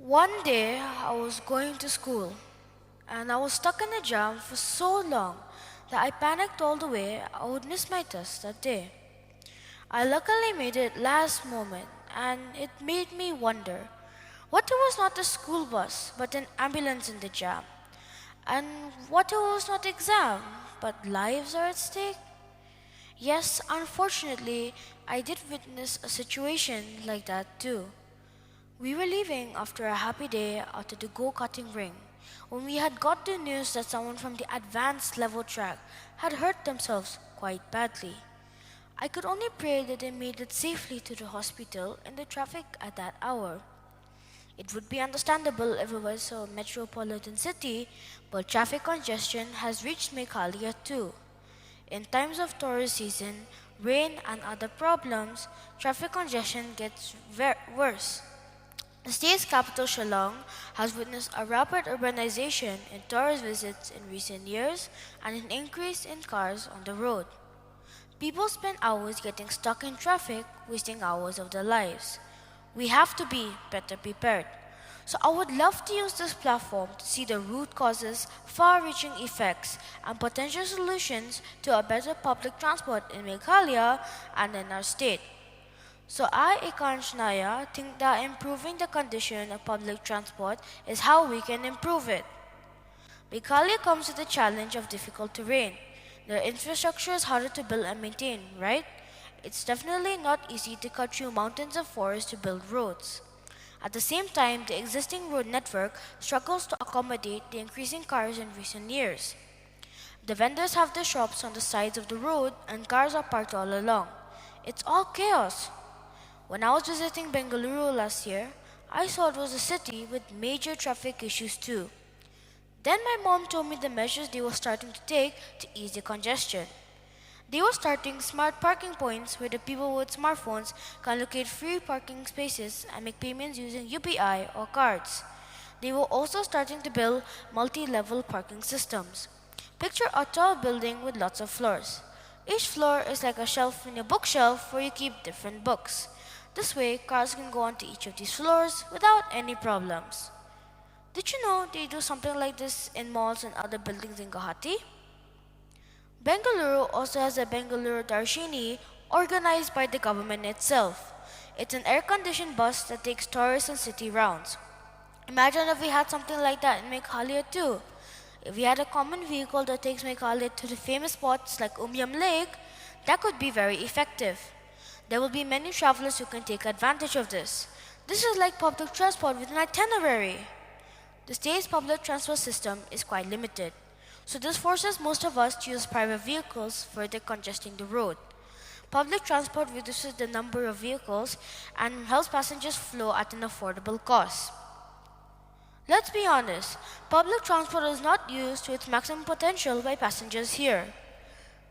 One day, I was going to school and I was stuck in a jam for so long that I panicked all the way I would miss my test that day. I luckily made it last moment and it made me wonder what if it was not a school bus but an ambulance in the jam? And what if it was not exam but lives are at stake? Yes, unfortunately, I did witness a situation like that too. We were leaving after a happy day out at the go-karting ring when we had got the news that someone from the advanced level track had hurt themselves quite badly. I could only pray that they made it safely to the hospital in the traffic at that hour. It would be understandable if it was a metropolitan city, but traffic congestion has reached Meghalaya too. In times of tourist season, rain and other problems, traffic congestion gets worse. The state's capital, Shillong, has witnessed a rapid urbanization in tourist visits in recent years and an increase in cars on the road. People spend hours getting stuck in traffic, wasting hours of their lives. We have to be better prepared. So I would love to use this platform to see the root causes, far-reaching effects, and potential solutions to a better public transport in Meghalaya and in our state. So I, Ikansh Naya, think that improving the condition of public transport is how we can improve it. Meghalaya comes with the challenge of difficult terrain. The infrastructure is harder to build and maintain, right? It's definitely not easy to cut through mountains of forest to build roads. At the same time, the existing road network struggles to accommodate the increasing cars in recent years. The vendors have their shops on the sides of the road and cars are parked all along. It's all chaos. When I was visiting Bengaluru last year, I saw it was a city with major traffic issues too. Then my mom told me the measures they were starting to take to ease the congestion. They were starting smart parking points where the people with smartphones can locate free parking spaces and make payments using UPI or cards. They were also starting to build multi-level parking systems. Picture a tall building with lots of floors. Each floor is like a shelf in a bookshelf where you keep different books. This way, cars can go onto each of these floors without any problems. Did you know they do something like this in malls and other buildings in Guwahati? Bengaluru also has a Bengaluru Darshini organized by the government itself. It's an air-conditioned bus that takes tourists and city rounds. Imagine if we had something like that in Meghalaya too. If we had a common vehicle that takes Meghalaya to the famous spots like Umyam Lake, that could be very effective. There will be many travelers who can take advantage of this. This is like public transport with an itinerary. The state's public transport system is quite limited, so this forces most of us to use private vehicles, further congesting the road. Public transport reduces the number of vehicles and helps passengers flow at an affordable cost. Let's be honest, public transport is not used to its maximum potential by passengers here.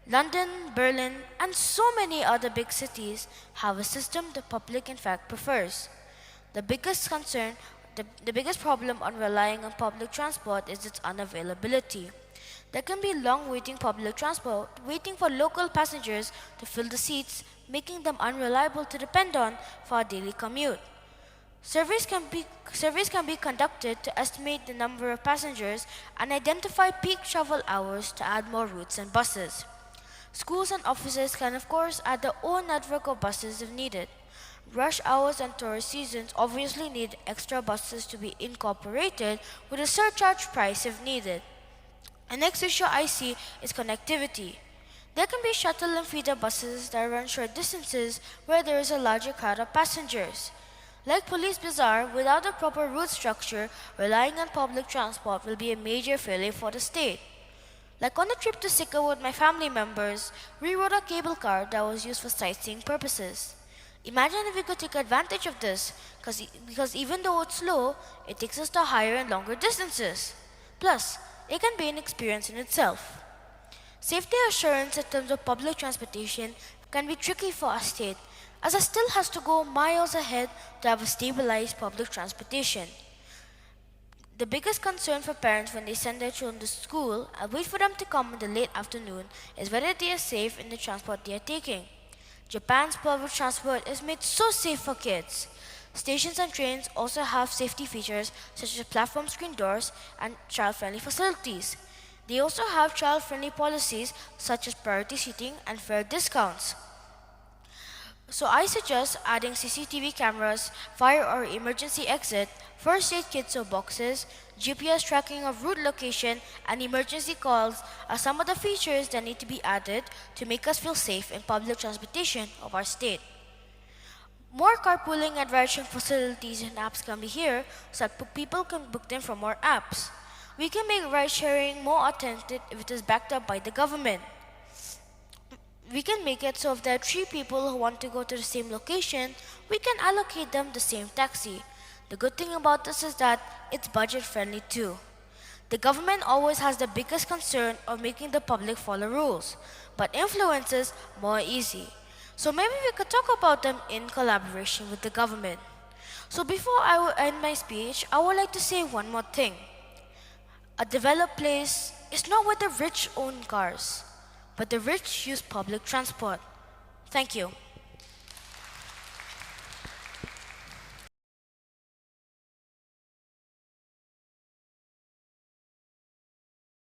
London, Berlin, and so many other big cities have a system the public in fact prefers. The biggest concern, the biggest problem on relying on public transport is its unavailability. There can be long waiting public transport, waiting for local passengers to fill the seats, making them unreliable to depend on for a daily commute. Surveys can be conducted to estimate the number of passengers and identify peak travel hours to add more routes and buses. Schools and offices can of course add their own network of buses if needed. Rush hours and tourist seasons obviously need extra buses to be incorporated with a surcharge price if needed. The next issue I see is connectivity. There can be shuttle and feeder buses that run short distances where there is a larger crowd of passengers. Like Police Bazaar, without a proper route structure, relying on public transport will be a major failure for the state. Like on a trip to Sikka with my family members, we rode a cable car that was used for sightseeing purposes. Imagine if we could take advantage of this, because even though it's slow, it takes us to higher and longer distances. Plus, it can be an experience in itself. Safety assurance in terms of public transportation can be tricky for our state, as it still has to go miles ahead to have a stabilized public transportation. The biggest concern for parents when they send their children to school and wait for them to come in the late afternoon is whether they are safe in the transport they are taking. Japan's public transport is made so safe for kids. Stations and trains also have safety features such as platform screen doors and child-friendly facilities. They also have child-friendly policies such as priority seating and fare discounts. So I suggest adding CCTV cameras, fire or emergency exit, first aid kits or boxes, GPS tracking of route location, and emergency calls are some of the features that need to be added to make us feel safe in public transportation of our state. More carpooling and ride-sharing facilities and apps can be here so that people can book them from more apps. We can make ride-sharing more authentic if it is backed up by the government. We can make it so if there are 3 people who want to go to the same location, we can allocate them the same taxi. The good thing about this is that it's budget friendly too. The government always has the biggest concern of making the public follow rules, but influence is more easy. So maybe we could talk about them in collaboration with the government. So before I will end my speech, I would like to say one more thing. A developed place is not where the rich own cars, but the rich use public transport. Thank you.